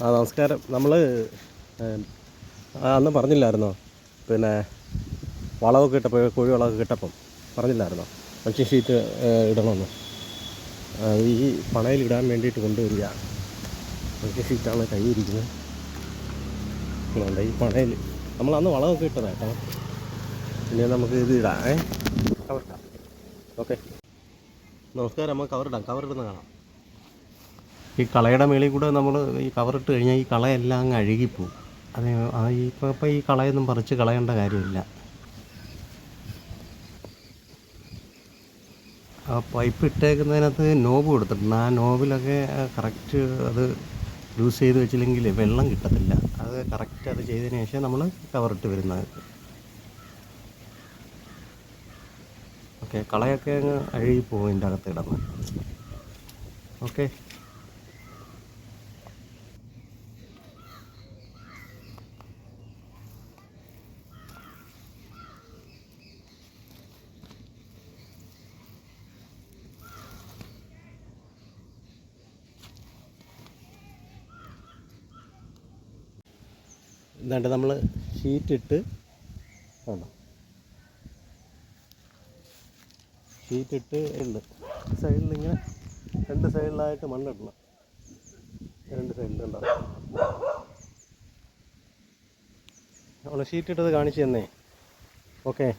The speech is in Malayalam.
നമസ്കാരം. നമ്മൾ അന്ന് പറഞ്ഞില്ലായിരുന്നോ, പിന്നെ വളമൊക്കെ ഇട്ടപ്പോൾ, കോഴി വളമൊക്കെ ഇട്ടപ്പം പറഞ്ഞില്ലായിരുന്നോ മൾച്ചിങ് ഷീറ്റ് ഇടണമെന്ന്? ഈ പണയിലിടാൻ വേണ്ടിയിട്ട് കൊണ്ടുവരിക. മൾച്ചിങ് ഷീറ്റാണ് കയ്യിരിക്കുന്നത്. അതുകൊണ്ട് ഈ പണയിൽ നമ്മൾ അന്ന് വളമൊക്കെ ഇട്ടതാണ് കേട്ടോ. പിന്നെ നമുക്ക് ഇത് ഇടാം, കവറിടാം. ഓക്കെ, നമസ്കാരം. നമുക്ക് കവറിടുന്ന കാണാം. ഈ കളയുടെ മേളിൽ കൂടെ നമ്മൾ ഈ കവറിട്ട് കഴിഞ്ഞാൽ ഈ കളയെല്ലാം അങ്ങ് അഴുകിപ്പോവും. അത് ഇപ്പോൾ ഈ കളയൊന്നും പറിച്ച് കളയേണ്ട കാര്യമില്ല. ആ പൈപ്പ് ഇട്ടേക്കുന്നതിനകത്ത് നോബ് കൊടുത്തിട്ടുണ്ട്. ആ നോബിലൊക്കെ കറക്റ്റ് അത് യൂസ് ചെയ്ത് വെച്ചില്ലെങ്കിൽ വെള്ളം കിട്ടത്തില്ല. അത് കറക്റ്റ് അത് ചെയ്തതിന് ശേഷം നമ്മൾ കവറിട്ട് വരുന്നത്. ഓക്കെ, കളയൊക്കെ അങ്ങ് അഴുകിപ്പോവും ഇതിൻ്റെ അകത്ത് കിടന്ന്. ഓക്കെ, എന്താണ്ട് നമ്മൾ ഷീറ്റിട്ട് വേണം. ഷീറ്റിട്ട് സൈഡിലിങ്ങനെ രണ്ട് സൈഡിലായിട്ട് മണ്ണിടണം. രണ്ട് സൈഡിലുണ്ടാവും. നമ്മൾ ഷീറ്റിട്ടത് കാണിച്ചു തന്നേ. ഓക്കെ.